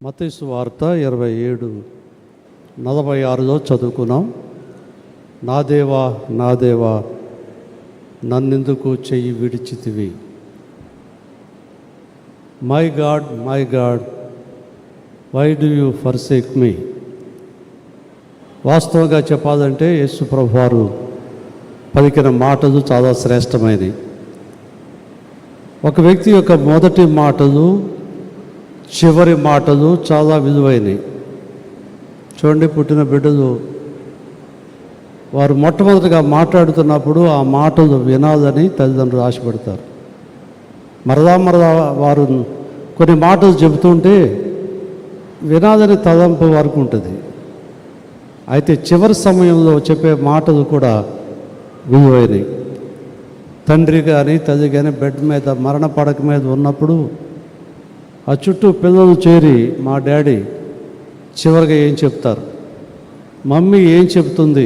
మత్తయి సువార్త 27:46 చదువుకున్నాం. నా దేవా నా దేవా నన్నెందుకు చెయ్యి విడిచితివి, my God why do you forsake me. వాస్తవంగా చెప్పాలంటే యేసు ప్రభువారు పలికిన మాటలు చాలా శ్రేష్టమైనవి. ఒక వ్యక్తి యొక్క మొదటి మాటలు చివరి మాటలు చాలా విలువైనవి. చూడండి, పుట్టిన బిడ్డలు వారు మొట్టమొదటిగా మాట్లాడుతున్నప్పుడు ఆ మాటలు వినాలని తల్లిదండ్రులు ఆశపడతారు. మరలా వారు కొన్ని మాటలు చెబుతుంటే వినాలని తలంపు వరకు ఉంటుంది. అయితే చివరి సమయంలో చెప్పే మాటలు కూడా విలువైనవి. తండ్రి కానీ తల్లి కానీ బెడ్ మీద మరణ పడక మీద ఉన్నప్పుడు ఆ చుట్టూ పిల్లలు చేరి మా డాడీ చివరిగా ఏం చెప్తారు, మమ్మీ ఏం చెప్తుంది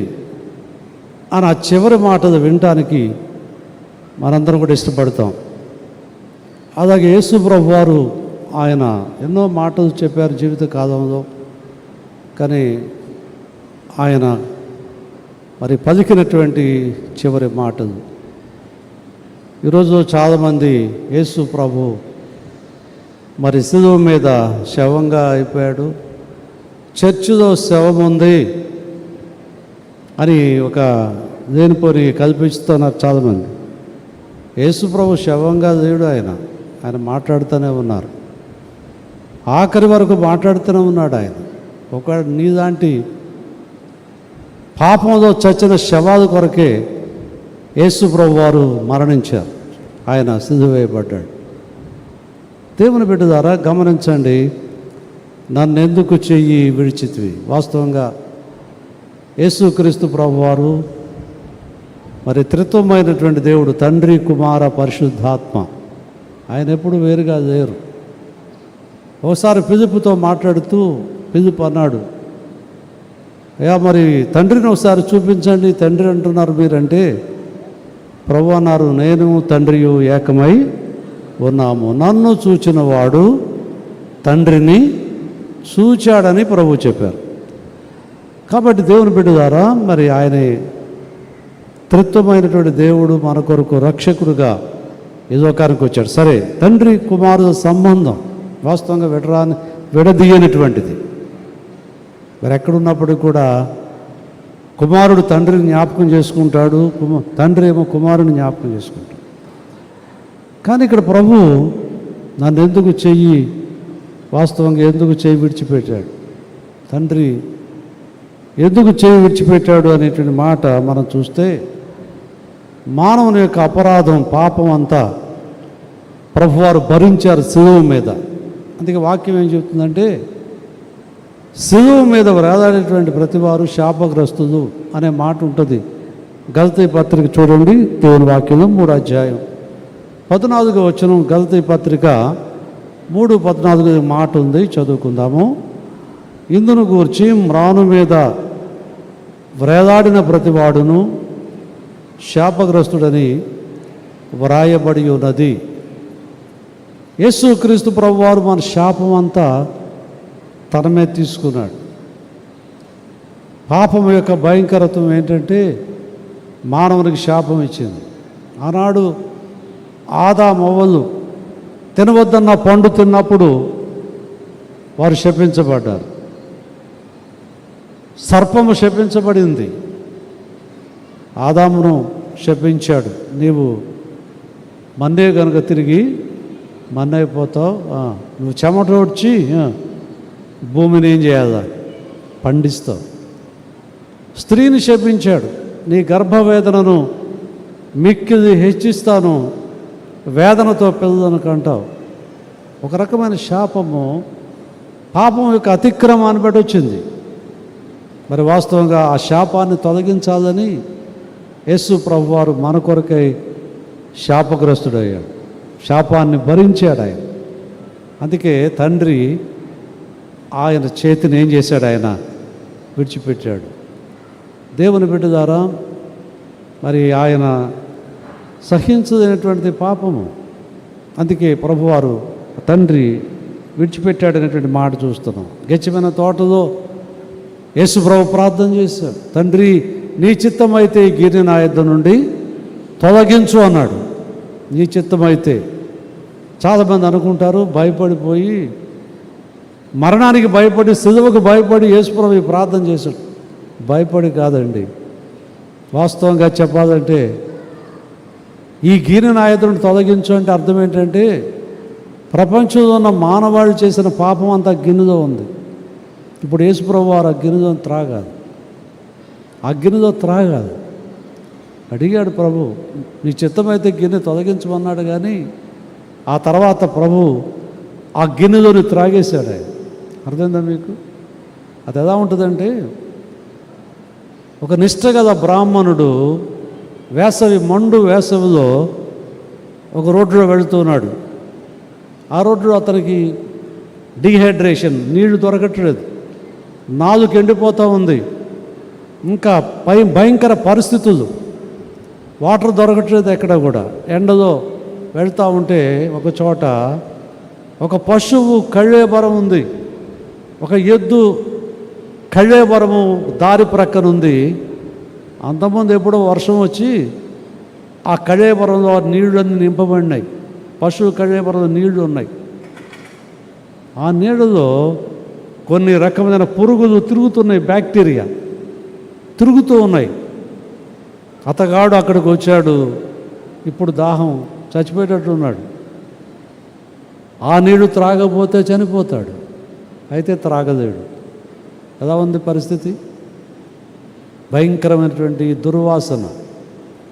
అని ఆ చివరి మాటలు వినటానికి మనందరం కూడా ఇష్టపడతాం. అలాగే యేసు ప్రభు వారు ఆయన ఎన్నో మాటలు చెప్పారు జీవిత కాలంలో. కానీ ఆయన మరి పలికినటువంటి చివరి మాటలు ఈరోజు చాలామంది యేసు ప్రభు మరి శిలువ మీద శవంగా అయిపోయాడు, చర్చిలో శవం ఉంది అని ఒక లేనిపోని కల్పిస్తున్నారు చాలామంది. యేసు ప్రభు శవంగా లేడు, ఆయన మాట్లాడుతూనే ఉన్నారు. ఆఖరి వరకు మాట్లాడుతూనే ఉన్నాడు ఆయన. ఒక నీలాంటి పాపంలో చచ్చిన శవాల కొరకే యేసు ప్రభు వారు మరణించారు, ఆయన సిలువ వేయబడ్డాడు. దేవుని బిడ్డ ద్వారా గమనించండి, నన్నెందుకు చెయ్యి విడిచితివి. వాస్తవంగా యేసుక్రీస్తు ప్రభువారు మరి త్రిత్వమైనటువంటి దేవుడు, తండ్రి కుమార పరిశుద్ధాత్మ. ఆయన ఎప్పుడు వేరుగా లేరు. ఒకసారి పిలుపుతో మాట్లాడుతూ పిలుపు అన్నాడు, అయ్యా మరి తండ్రిని ఒకసారి చూపించండి, తండ్రి అంటున్నారు మీరంటే. ప్రభు అన్నారు, నేను తండ్రియు ఏకమై ఉన్నాము, నన్ను చూచిన వాడు తండ్రిని చూచాడని ప్రభు చెప్పారు. కాబట్టి దేవుని బిడ్డ ద్వారా మరి ఆయన త్రిత్వమైనటువంటి దేవుడు మన కొరకు రక్షకుడుగా ఈ లోకానికి వచ్చాడు. సరే, తండ్రి కుమారుల సంబంధం వాస్తవంగా విడదీయనటువంటిది. మరి ఎక్కడున్నప్పటికీ కూడా కుమారుడు తండ్రిని జ్ఞాపకం చేసుకుంటాడు, తండ్రి ఏమో కుమారుని జ్ఞాపకం చేసుకుంటాడు. కానీ ఇక్కడ ప్రభు నన్ను ఎందుకు చెయ్యి, వాస్తవంగా ఎందుకు చెయ్యి విడిచిపెట్టాడు, తండ్రి ఎందుకు చెయ్యి విడిచిపెట్టాడు అనేటువంటి మాట మనం చూస్తే, మానవుని యొక్క అపరాధం పాపం అంతా ప్రభువారు భరించారు శిలువ మీద. అందుకే వాక్యం ఏం చెప్తుందంటే, శిలువ మీద వేలాడేటువంటి ప్రతివారు శాపగ్రస్తులు అనే మాట ఉంటుంది. గలతీ పత్రిక చూడండి, దేవుని వాక్యంలో 3:14 వచనం. గలతీ పత్రిక 3:14 మాట ఉంది, చదువుకుందాము. ఇందును గూర్చి మ్రాను మీద వ్రేలాడిన ప్రతివాడును శాపగ్రస్తుడని వ్రాయబడి ఉన్నది. యేసుక్రీస్తు ప్రభువారు మన శాపం అంతా తన మీద తీసుకున్నాడు. పాపం యొక్క భయంకరత్వం ఏంటంటే మానవునికి శాపం ఇచ్చింది. ఆనాడు ఆదాము అవ్వలు తినవద్దన్న పండు తిన్నప్పుడు వారు శపించబడ్డారు. సర్పము శపించబడింది, ఆదామును శపించాడు. నీవు మన్నే కనుక తిరిగి మన్నైపోతావు, నువ్వు చెమట వచ్చి భూమిని ఏం చేయాలా, పండిస్తావు. స్త్రీని శపించాడు, నీ గర్భవేదనను మిక్కిలి హెచ్చిస్తాను, వేదనతో పిల్లలను కంటావు. ఒక రకమైన శాపము పాపం యొక్క అతిక్రమాన్ని బట్టి వచ్చింది. మరి వాస్తవంగా ఆ శాపాన్ని తొలగించాలని యేసు ప్రభువారు మన కొరకై శాపగ్రస్తుడయ్యాడు, శాపాన్ని భరించాడు ఆయన. అందుకే తండ్రి ఆయన చేతిని ఏం చేశాడు, ఆయన విడిచిపెట్టాడు. దేవుని బిడ్డ ద్వారా మరి ఆయన సహించలేనటువంటి పాపము. అందుకే ప్రభువారు తండ్రి విడిచిపెట్టాడనేటువంటి మాట చూస్తున్నాం. గెచ్చమైన తోటలో యేసుప్రభు ప్రార్థన చేశాడు, తండ్రి నీ చిత్తమైతే ఈ గిరిని నా యొద్ద నుండి తొలగించు అన్నాడు. నీ చిత్తమైతే. చాలామంది అనుకుంటారు భయపడిపోయి, మరణానికి భయపడి, సిలువకు భయపడి యేసుప్రభు ప్రార్థన చేశాడు. భయపడి కాదండి, వాస్తవంగా చెప్పాలంటే ఈ గిరిని నా యొద్ద నుండి తొలగించు అంటే అర్థం ఏంటంటే ప్రపంచంలో ఉన్న మానవాళి చేసిన పాపం అంతా గిన్నెలో ఉంది. ఇప్పుడు యేసుప్రభు వారు ఆ గిన్నెలో త్రాగాలి, ఆ గిన్నెలో త్రాగాలి. అడిగాడు ప్రభు, నీ చిత్తమైతే గిన్నె తొలగించమన్నాడు. కానీ ఆ తర్వాత ప్రభు ఆ గిన్నెలోని త్రాగేశాడు ఆయన. అర్థమైందా మీకు? అది ఎలా ఉంటుందంటే, ఒక నిష్ఠ గల బ్రాహ్మణుడు వేసవిలో ఒక రోడ్లో వెళుతున్నాడు. ఆ రోడ్లో అతనికి డీహైడ్రేషన్, నీళ్లు దొరకట్లేదు, నాలుగు ఎండిపోతూ ఉంది, ఇంకా భయంకర పరిస్థితులు, వాటర్ దొరకట్లేదు ఎక్కడ కూడా. ఎండలో వెళ్తూ ఉంటే ఒక చోట ఒక పశువు కళ్ళేబరం ఉంది, ఒక ఎద్దు కళ్ళేబరము దారి ప్రక్కన ఉంది. అంతకుముందు ఎప్పుడో వర్షం వచ్చి ఆ కళ్ళేబరంలో నీళ్ళన్నీ నింపబడినాయి. పశువు కళ్ళేబరంలో నీళ్లు ఉన్నాయి. ఆ నీళ్ళలో కొన్ని రకమైన పురుగులు తిరుగుతున్నాయి, బ్యాక్టీరియా తిరుగుతూ ఉన్నాయి. అతగాడు అక్కడికి వచ్చాడు, ఇప్పుడు దాహం, చచ్చిపోయేటట్టున్నాడు. ఆ నీళ్లు త్రాగపోతే చనిపోతాడు, అయితే త్రాగలేడు. ఎలా ఉంది పరిస్థితి? భయంకరమైనటువంటి దుర్వాసన,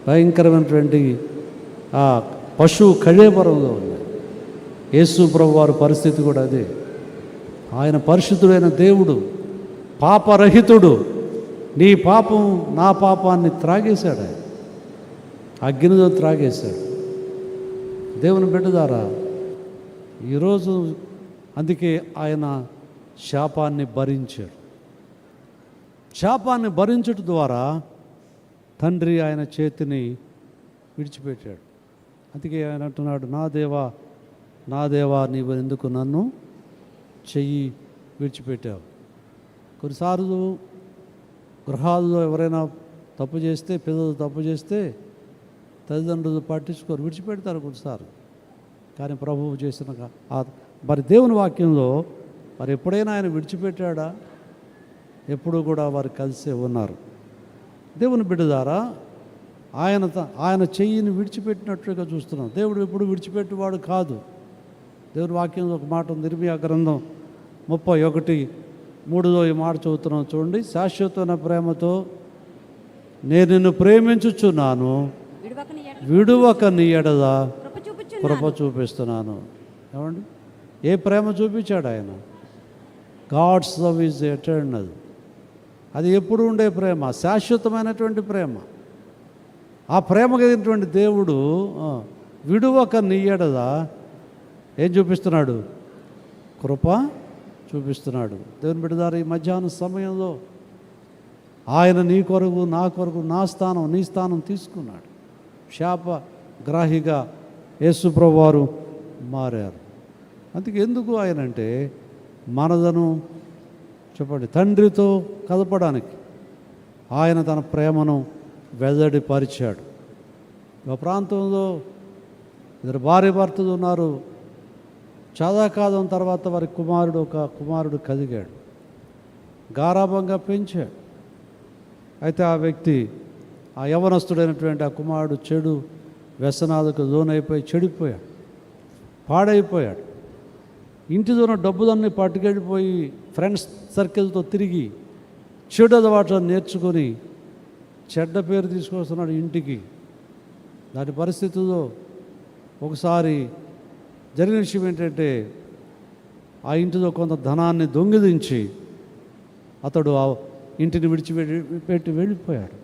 భయంకరమైనటువంటి ఆ పశువు కళేబరంలో ఉంది. యేసు ప్రభు వారి పరిస్థితి కూడా అదే. ఆయన పరిశుద్ధుడైన దేవుడు, పాపరహితుడు. నీ పాపం నా పాపాన్ని త్రాగేశాడు ఆయన, అగ్నిలో త్రాగేశాడు. దేవుని బిడ్డలారా, ఈరోజు అందుకే ఆయన శాపాన్ని భరించాడు. శాపాన్ని భరించడం ద్వారా తండ్రి ఆయన చేతిని విడిచిపెట్టాడు. అందుకే ఆయన అంటున్నాడు, నా దేవా నా దేవా నీవు ఎందుకు నన్ను చెయ్యి విడిచిపెట్టావు. కొన్నిసార్లు గృహాల్లో ఎవరైనా తప్పు చేస్తే, పిల్లలు తప్పు చేస్తే తల్లిదండ్రులు పట్టించుకోరు, విడిచిపెడతారు కొన్నిసార్లు. కానీ ప్రభువు చేసిన మరి దేవుని వాక్యంలో మరి ఎప్పుడైనా ఆయన విడిచిపెట్టాడా? ఎప్పుడు కూడా వారు కలిసే ఉన్నారు. దేవుని బిడ్డ ద్వారా ఆయన చెయ్యిని విడిచిపెట్టినట్లుగా చూస్తున్నాం. దేవుడు ఎప్పుడు విడిచిపెట్టేవాడు కాదు. దేవుని వాక్యంలో ఒక మాట ఉంది, ఇర్మియా గ్రంథం 31:3లో ఈ మాట చదువుతున్నాం చూడండి. శాశ్వతమైన ప్రేమతో నేను నిన్ను ప్రేమించుచున్నాను, విడువక నీ ఎడల కృప చూపిస్తున్నాను. ఏమండి, ఏ ప్రేమ చూపించాడు ఆయన? God's love is eternal. అది ఎప్పుడు ఉండే ప్రేమ, శాశ్వతమైనటువంటి ప్రేమ. ఆ ప్రేమ కలిగినటువంటి దేవుడు విడువక నీ ఎడల ఏం చూపిస్తున్నాడు? కృప చూపిస్తున్నాడు. దేవుని బిడ్డలారా, ఈ మధ్యాహ్నం సమయంలో ఆయన నీ కొరకు నా కొరకు నా స్థానం నీ స్థానం తీసుకున్నాడు. శాపగ్రాహిగా యేసు ప్రభువు వారు మారారు. అందుకే ఎందుకు ఆయన అంటే మనదను చెప్పండి తండ్రితో కలపడానికి ఆయన తన ప్రేమను వెల్లడిపరిచాడు. ఒక ప్రాంతంలో ఇద్దరు భార్య భర్తలు ఉన్నారు. చాలా కాలం తర్వాత వారి కుమారుడు కలిగాడు. గారాభంగా పెంచాడు. అయితే ఆ వ్యక్తి, ఆ యవనస్తుడైనటువంటి ఆ కుమారుడు చెడు వ్యసనాలకు లోనైపోయి చెడిపోయాడు, పాడైపోయాడు. ఇంటిలో ఉన్న డబ్బులన్నీ పట్టుకెళ్ళిపోయి ఫ్రెండ్స్ సర్కిల్తో తిరిగి చెడు అలవాట్లను నేర్చుకొని చెడ్డ పేరు తీసుకొస్తున్నాడు ఇంటికి. దాని పరిస్థితుల్లో ఒకసారి జరిగిన విషయం ఏంటంటే, ఆ ఇంటిలో కొంత ధనాన్ని దొంగిలించి అతడు ఆ ఇంటిని విడిచిపెట్టి వెళ్ళిపోయాడు.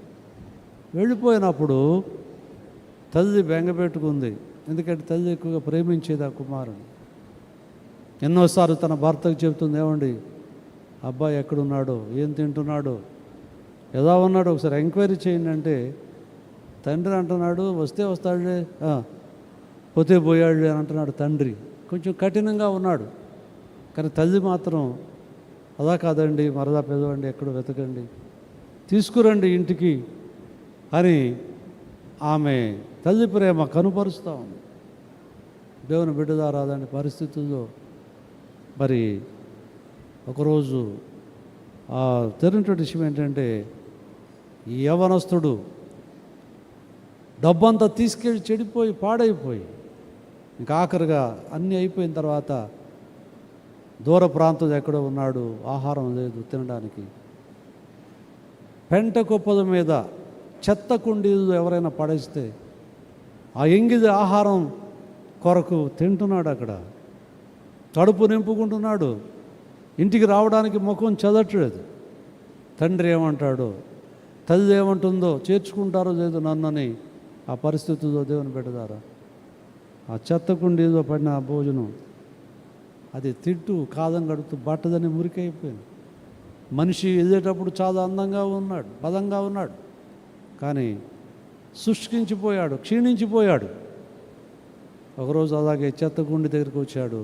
వెళ్ళిపోయినప్పుడు తల్లి బెంగపెట్టుకుంది. ఎందుకంటే తల్లి ఎక్కువగా ప్రేమించేది ఆ కుమారుని. ఎన్నోసార్లు తన భర్తకు చెబుతుంది, ఏమండి అబ్బాయి ఎక్కడున్నాడో, ఏం తింటున్నాడో, ఎలా ఉన్నాడో ఒకసారి ఎంక్వైరీ చేయండి అంటే తండ్రి అంటున్నాడు, వస్తే వస్తాడులే, పోతే పోయాడులే అని అంటున్నాడు తండ్రి. కొంచెం కఠినంగా ఉన్నాడు. కానీ తల్లి మాత్రం అదా కాదండి, మరదా పెదవండి, ఎక్కడో వెతకండి, తీసుకురండి ఇంటికి అని ఆమె తల్లి ప్రేమ కనుపరుస్తూ ఉంది. దేవుని బిడ్డదారాదని పరిస్థితుల్లో మరి ఒకరోజు తెలియనటువంటి విషయం ఏంటంటే, ఈ యవనస్తుడు డబ్బంతా తీసుకెళ్ళి చెడిపోయి పాడైపోయి ఇంకా ఆఖరిగా అన్నీ అయిపోయిన తర్వాత దూర ప్రాంతంలో ఎక్కడో ఉన్నాడు, ఆహారం లేదు తినడానికి. పెంట కుప్పల మీద చెత్త కుండీలు ఎవరైనా పడేస్తే ఆ ఎంగిది ఆహారం కొరకు తింటున్నాడు, అక్కడ కడుపు నింపుకుంటున్నాడు. ఇంటికి రావడానికి ముఖం చదవట్లేదు. తండ్రి ఏమంటాడో, తల్లి ఏమంటుందో, చేర్చుకుంటారో లేదు నన్నని ఆ పరిస్థితుల్లో దేవుని బిడ్డలారా ఆ చెత్త కుండీలో పడిన ఆ భోజనం అది తింటూ కాదం గడుతూ బట్టదని మురికైపోయింది. మనిషి వెళ్ళేటప్పుడు చాలా అందంగా ఉన్నాడు, బలంగా ఉన్నాడు, కానీ శుష్కించిపోయాడు, క్షీణించిపోయాడు. ఒకరోజు అలాగే చెత్త కుండి దగ్గరికి వచ్చాడు.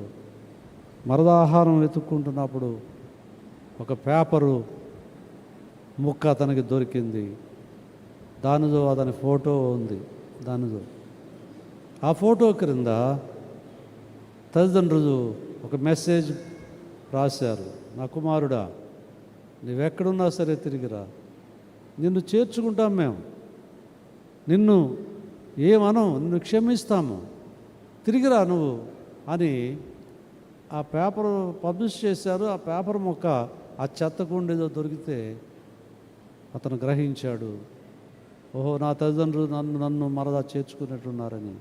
మరదాహారం వెతుక్కుంటున్నప్పుడు ఒక పేపరు ముక్క అతనికి దొరికింది. దానిలో అతని ఫోటో ఉంది. దానిలో ఆ ఫోటో క్రింద తల్లిదండ్రులు ఒక మెసేజ్ రాశారు. నా కుమారుడా, నువ్వెక్కడున్నా సరే తిరిగిరా, నిన్ను చేర్చుకుంటాం మేము, నిన్ను ఏమనం, నిన్ను క్షమిస్తాము, తిరిగిరా నువ్వు అని ఆ పేపర్ పబ్లిష్ చేశారు. ఆ పేపర్ మొక్క ఆ చెత్త కుండీలో దొరికితే అతను గ్రహించాడు, ఓహో నా తల్లిదండ్రులు నన్ను మరలా చేర్చుకున్నట్టున్నారని.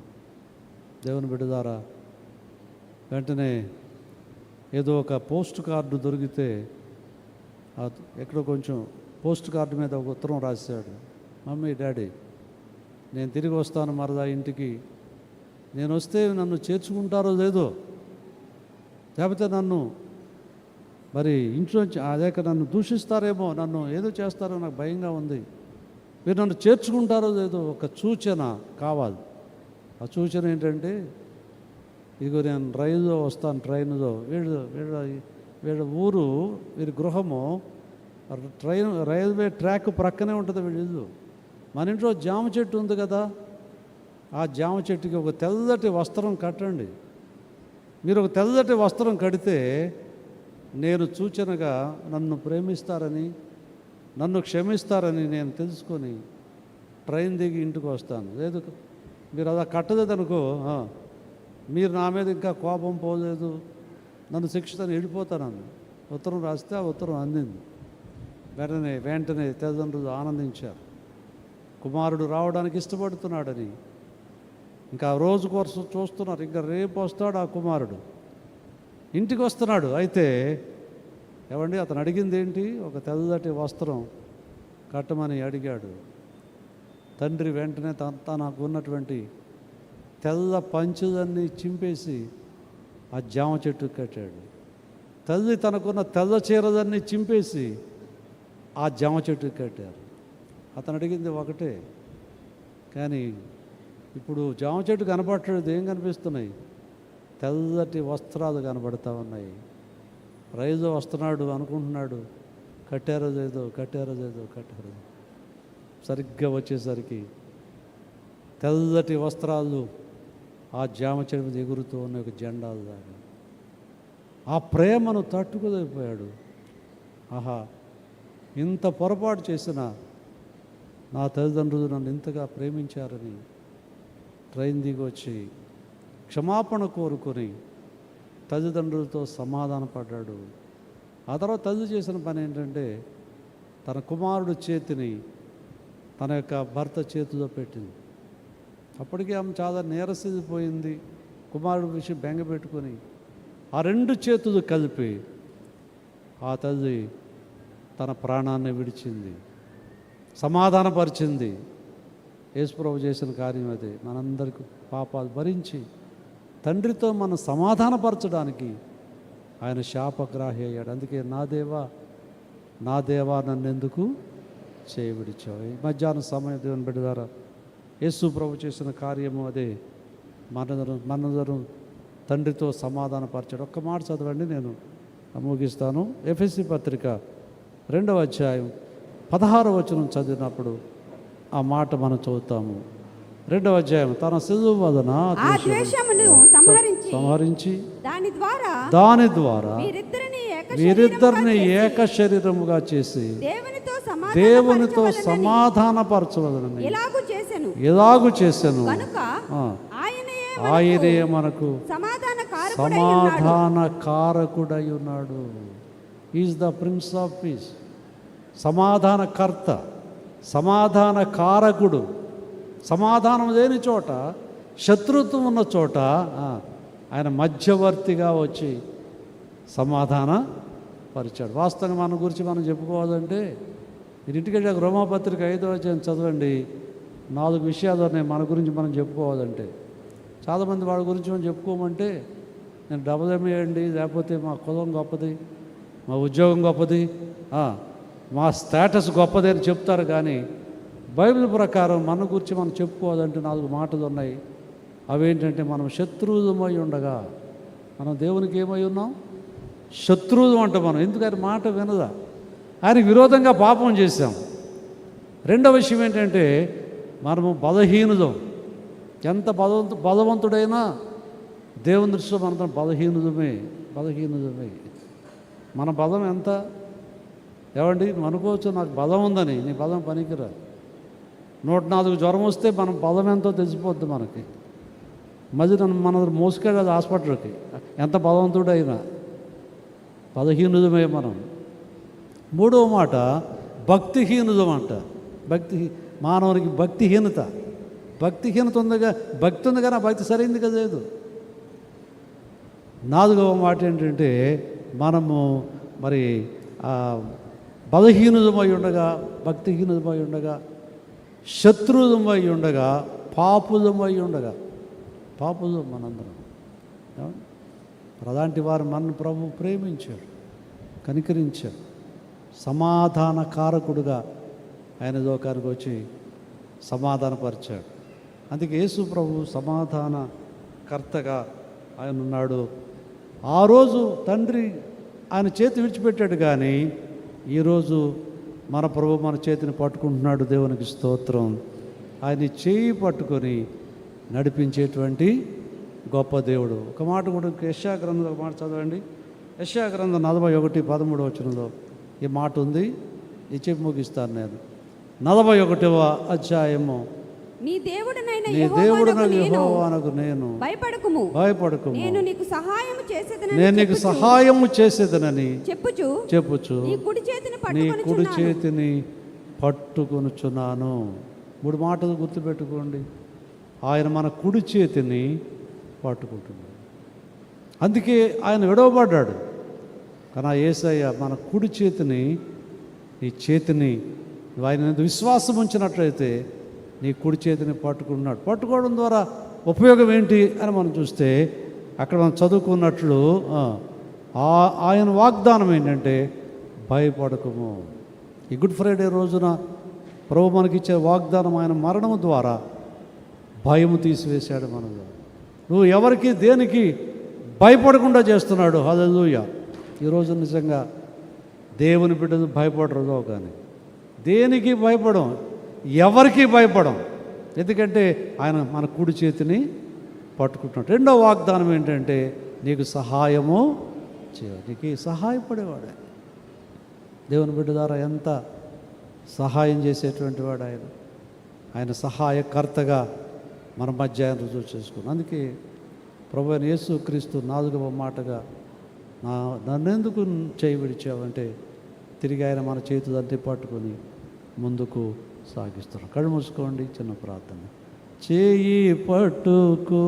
దేవుని బిడ్డలారా, వెంటనే ఏదో ఒక పోస్ట్ కార్డు దొరికితే ఎక్కడో కొంచెం పోస్ట్ కార్డు మీద ఒక ఉత్తరం రాశాడు. మమ్మీ డాడీ, నేను తిరిగి వస్తాను మరలా ఇంటికి, నేను వస్తే నన్ను చేర్చుకుంటారో లేదో, లేకపోతే నన్ను మరి ఇంట్లోంచి అదేక నన్ను దూషిస్తారేమో, నన్ను ఏదో చేస్తారో నాకు భయంగా ఉంది, మీరు నన్ను చేర్చుకుంటారో లేదో ఒక సూచన కావాలి. ఆ సూచన ఏంటంటే, ఇదిగో నేను రైలులో వస్తాను, ట్రైన్లో, వీళ్ళ ఊరు, వీరి గృహము రైల్వే ట్రాక్ ప్రక్కనే ఉంటుంది వీళ్ళ ఇల్లు. మన ఇంట్లో జామ చెట్టు ఉంది కదా, ఆ జామ చెట్టుకి ఒక తెల్లటి వస్త్రం కట్టండి. మీరు ఒక తెల్లటి వస్త్రం కడితే నేను సూచనగా నన్ను ప్రేమిస్తారని, నన్ను క్షమిస్తారని నేను తెలుసుకొని ట్రైన్ దిగి ఇంటికి వస్తాను. లేదు మీరు అలా కట్టలేదనుకో, మీరు నా మీద ఇంకా కోపం పోలేదు, నన్ను శిక్షిస్తాను, వెళ్ళిపోతానని ఉత్తరం రాస్తే ఆ ఉత్తరం అందింది. వెంటనే తల్లిదండ్రులు ఆనందించారు. కుమారుడు రావడానికి ఇష్టపడుతున్నాడని ఇంకా రోజు కోసం చూస్తున్నారు. ఇంకా రేపు వస్తాడు ఆ కుమారుడు, ఇంటికి వస్తున్నాడు. అయితే ఏమండి అతను అడిగింది ఏంటి? ఒక తెల్లటి వస్త్రం కట్టమని అడిగాడు. తండ్రి వెంటనే తనకు ఉన్నటువంటి తెల్ల పంచులన్నీ చింపేసి ఆ జామ చెట్టుకు కట్టాడు. తల్లి తనకున్న తెల్ల చీరలన్నీ చింపేసి ఆ జామ చెట్టుకు కట్టారు. అతను అడిగింది ఒకటే, కానీ ఇప్పుడు జామ చెట్టు కనపడట్లేదు. ఏం కనిపిస్తున్నాయి? తెల్లటి వస్త్రాలు కనబడతా ఉన్నాయి. రైలు వస్తున్నాడు అనుకుంటున్నాడు, కట్టారో లేదో. సరిగ్గా వచ్చేసరికి తెల్లటి వస్త్రాలు ఆ జామ చెట్టు మీద ఎగురుతూ ఉన్న ఒక జెండాలు దాకా. ఆ ప్రేమను తట్టుకోలేకపోయాడు. ఆహా, ఇంత పొరపాటు చేసిన నా తల్లిదండ్రులు నన్ను ఇంతగా ప్రేమించారని ట్రైన్ దిగి వచ్చి క్షమాపణ కోరుకొని తల్లిదండ్రులతో సమాధానపడ్డాడు. ఆ తర్వాత తల్లి చేసిన పని ఏంటంటే, తన కుమారుడు చేతిని తన యొక్క భర్త చేతిలో పెట్టింది. అప్పటికే ఆమె చాలా నీరసిపోయింది. కుమారుడు విషయం బెంగ పెట్టుకొని ఆ రెండు చేతులు కలిపి ఆ తల్లి తన ప్రాణాన్ని విడిచింది, సమాధానపరిచింది. యేసుప్రభు చేసిన కార్యం అదే. మనందరికీ పాపాలు భరించి తండ్రితో మనం సమాధానపరచడానికి ఆయన శాపగ్రాహి అయ్యాడు. అందుకే నా దేవా నన్నెందుకు చేయవిడిచావు. ఈ మధ్యాహ్నం సమయం దేవుని బిడ్డ ద్వారా యేసు ప్రభు చేసిన కార్యము అదే. మనదరం తండ్రితో సమాధానపరచాడు. ఒక్క మాట చదవండి, నేను ముగిస్తాను. ఎఫెసీ పత్రిక 2వ అధ్యాయం 16వ వచనం చదివినప్పుడు ఆ మాట మనం చదువుతాము. 2వ అధ్యాయం, తన శిశువు వదన సంహరించి దాని ద్వారా వీరిద్దరిని ఏక శరీరముగా చేసి దేవునితో సమాధానపరచవలనని ఎలాగూ చేసెను. ఆయనే మనకు సమాధాన కారకుడై ఉన్నాడు. Is the prince of peace. సమాధానకర్త, సమాధాన కారకుడు. సమాధానం లేని చోట, శత్రుత్వం ఉన్న చోట ఆయన మధ్యవర్తిగా వచ్చి సమాధాన పరిచాడు. వాస్తవంగా మన గురించి మనం చెప్పుకోవాలంటే, మీరు ఇంటికి రోమాపత్రిక 5వ అధ్యాయం చదవండి. 4 విషయాలు ఉన్నాయి మన గురించి మనం చెప్పుకోవాలంటే. చాలామంది వాళ్ళ గురించి మనం చెప్పుకోమంటే, నేను డబ్బులు ఏమేయండి, లేకపోతే మా కులం గొప్పది, మా ఉద్యోగం గొప్పది, మా స్టేటస్ గొప్పది అని చెప్తారు. కానీ బైబిల్ ప్రకారం మన గురించి మనం చెప్పుకోవాలంటే 4 మాటలు ఉన్నాయి. అవేంటంటే, మనం శత్రువులమై ఉండగా, మనం దేవునికి ఏమై ఉన్నాం? శత్రువులు అంట మనం. ఎందుకని మాట వినదా? ఆయనకు విరోధంగా పాపం చేశాం. రెండవ విషయం ఏంటంటే, మనము బలహీనులం. ఎంత బలవంతుడైనా దేవుని దృష్టిలో మనం బలహీనులమే. మన బలం ఎంత? ఏమండి, అనుకోవచ్చు నాకు బలం ఉందని. నీ బలం పనికిరా. 104 జ్వరం వస్తే మన బలం ఎంతో తెలిసిపోద్ది మనకి. మన మోసుకెళ్ళాలి హాస్పిటల్కి, ఎంత బలవంతుడైనా. బలహీనులమే మనం. 3వ మాట భక్తిహీనులం అంట. మానవునికి భక్తిహీనత ఉందిగా. భక్తి ఉంది కానీ ఆ భక్తి సరైంది కదా లేదు. 4వ మాట ఏంటంటే, మనము మరి బలహీనులమై ఉండగా, భక్తిహీనులమై ఉండగా, శత్రువులమై ఉండగా, పాపులమై ఉండగా. పాపులు మనందరం. అలాంటి వారు మన ప్రభు ప్రేమించాడు, కనికరించాడు. సమాధాన కారకుడుగా ఆయన లోకానికి వచ్చి సమాధానపరిచాడు. అందుకే యేసు ప్రభు సమాధాన కర్తగా ఆయన ఉన్నాడు. ఆ రోజు తండ్రి ఆయన చేతి విడిచిపెట్టాడు, కానీ ఈరోజు మన ప్రభు మన చేతిని పట్టుకుంటున్నాడు. దేవునికి స్తోత్రం. ఆయన చేయి పట్టుకొని నడిపించేటువంటి గొప్ప దేవుడు. ఒక మాట కూడా యెషయా గ్రంథంలో ఒక మాట చదవండి. యెషయా గ్రంథం 41:13 వచనంలో ఈ మాట ఉంది. ఈ చెప్పి ముగిస్తాను నేను. 41వ అధ్యాయము, నీ దేవుడనైన యెహోవానగు నేను భయపడకుము, నేను నీకు సహాయము చేసేదనని చెప్పుచు నీ కుడి చేతిని పట్టుకొనుచున్నాను. 3 మాటలు గుర్తుపెట్టుకోండి. ఆయన మన కుడి చేతిని పట్టుకుంటున్నాడు. అందుకే ఆయన విడవబడ్డాడు. కానీ యేసయ్య మన కుడి చేతిని, నీ చేతిని ఆయన విశ్వాసం ఉంచినట్లయితే నీ కుడి చేతిని పట్టుకున్నాడు. పట్టుకోవడం ద్వారా ఉపయోగం ఏంటి అని మనం చూస్తే, అక్కడ మనం చదువుకున్నట్లు ఆయన వాగ్దానం ఏంటంటే, భయపడకము. ఈ గుడ్ ఫ్రైడే రోజున ప్రభు మనకిచ్చే వాగ్దానం, ఆయన మరణము ద్వారా భయము తీసివేశాడు మనలో. నువ్వు ఎవరికి దేనికి భయపడకుండా చేస్తున్నాడు. హల్లెలూయా. ఈరోజు నిజంగా దేవుని బిడ్డలు భయపడరు, కానీ దేనికి భయపడం, ఎవరికి భయపడం. ఎందుకంటే ఆయన మన కుడి చేతిని పట్టుకుంటున్నాడు. రెండవ వాగ్దానం ఏంటంటే, నీకు సహాయము చేయాలి. నీకు సహాయపడేవాడు దేవుని బిడ్డ ద్వారా ఎంత సహాయం చేసేటువంటి వాడు ఆయన సహాయకర్తగా మన మధ్య ఆయన రుజువు చేసుకున్నాం. అందుకే ప్రభు అయిన యేసుక్రీస్తు 4వ మాటగా, నన్నెందుకు చేయి విడిచావంటే, తిరిగి ఆయన మన చేతులంటే పట్టుకొని ముందుకు సాగిస్తున్నాం. కళ్ళు మూసుకోండి, చిన్న ప్రార్థన. చేయి పట్టుకో,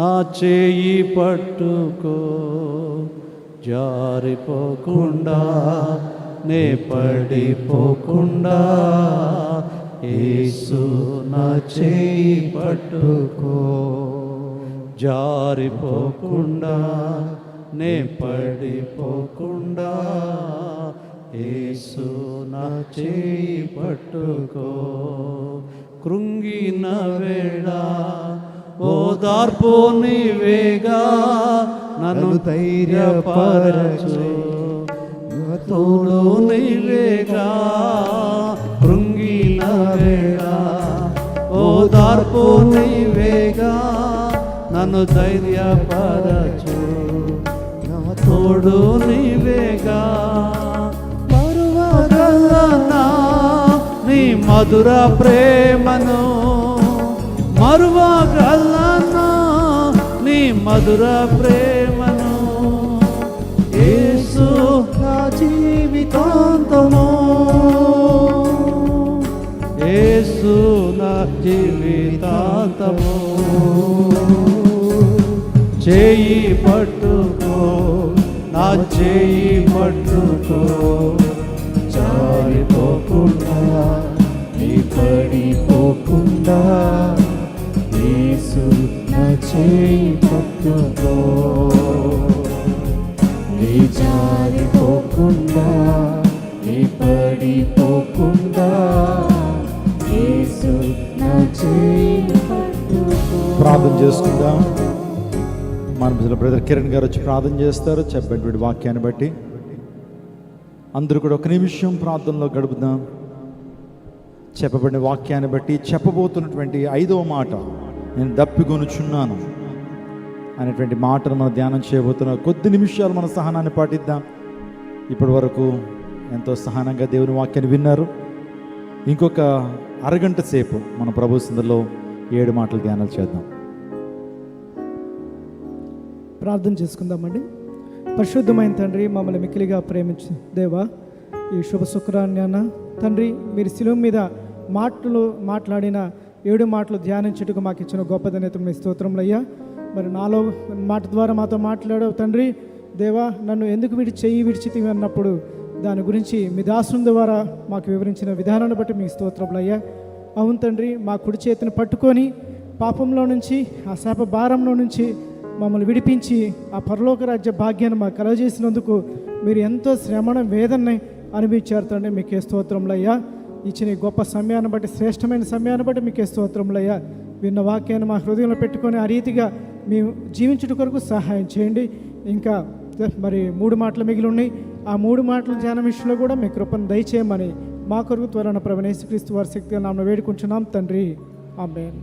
నా చేయి పట్టుకో, జారిపోకుండా నే పడిపోకుండా, యేసు నా చేయి పట్టుకో, జారిపోకుండా నే పడిపోకుండా, యేసు నా చేయి పట్టుకో. కృంగిన వేళ ఓదార్పు నీవేగా నన్ను ధైర్యపరచు, తోడు నీవేగా కృంగిన వేళ, ఓదార్పు నీవేగా నన్ను ధైర్యపరచు, తోడు నీవేగా. మరువగలనా నీ మధుర ప్రేమను, మరువగలనా నీ మధుర ప్రేమను, యేసు నా జీవితాంతము, యేసు నా జీవితాంతము. చేయి పట్టుకో నా చేయి పట్టుకో, జారిపోకుండా నీ పడిపోకుండా, యేసు నా చేయి పట్టుకో, నీ జారిపోకుండా నీ పడిపోకుండా, యేసు నా చేయి పట్టుకో. ప్రార్థన చేసుకుందాం. మన బ్రదర్ కిరణ్ గారు వచ్చి ప్రార్థన చేస్తారు చెప్పేటువంటి వాక్యాన్ని బట్టి. అందరూ కూడా ఒక నిమిషం ప్రార్థనలో గడుపుదాం. చెప్పబడిన వాక్యాన్ని బట్టి చెప్పబోతున్నటువంటి 5వ మాట, నేను దప్పికొనుచున్నాను అనేటువంటి మాటను మనం ధ్యానం చేయబోతున్నాం. కొద్ది నిమిషాలు మన సహనాన్ని పాటిద్దాం. ఇప్పటి వరకు ఎంతో సహనంగా దేవుని వాక్యాన్ని విన్నారు. ఇంకొక అరగంట సేపు మన ప్రభు సందర్లో 7 మాటలు ధ్యానాలు చేద్దాం. ప్రార్థన చేసుకుందామండి. పరిశుద్ధమైన తండ్రి, మమ్మల్ని మిక్కిలిగా ప్రేమించు దేవా, ఈ శుభ శుక్రాన్యాన తండ్రి, మీరు శిలువ మీద మాట్లాడిన 7 మాటలు ధ్యానించుటకు మాకు ఇచ్చిన గొప్ప ధన్యత మీ స్తోత్రములయ్యా. మరి నాలో మాట ద్వారా మాతో మాట్లాడావు తండ్రి. దేవా, నన్ను ఎందుకు విడిచితివి అన్నప్పుడు దాని గురించి మీ దాసుని ద్వారా మాకు వివరించిన విధానాన్ని బట్టి మీ స్తోత్రములయ్యా. అవును తండ్రి, మా కుడి చేతిని పట్టుకొని పాపంలో నుంచి, ఆ శాప భారంలో నుంచి మమ్మల్ని విడిపించి ఆ పరలోక రాజ్య భాగ్యాన్ని మాకు కలగజేసినందుకు మీరు ఎంతో శ్రమణ వేదనని అనుభవించారు తండ్రి. మీకే స్తోత్రములయ్యా. ఇచ్చిన ఈ గొప్ప సమయాన్ని బట్టి, శ్రేష్టమైన సమయాన్ని బట్టి మీకే స్తోత్రములయ్యా. విన్న వాక్యాన్ని మా హృదయంలో పెట్టుకొని ఆ రీతిగా మేము జీవించుట కొరకు సహాయం చేయండి. ఇంకా మరి 3 మాటలు మిగిలి ఉన్నాయి. ఆ 3 మాటల ధ్యాన విషయంలో కూడా మీ కృపను దయచేయమని మా కొరకు త్వరణ ప్రభువైన యేసుక్రీస్తు వారి శక్తిగా నామమున వేడుకుంటున్నాం తండ్రి. ఆమేన్.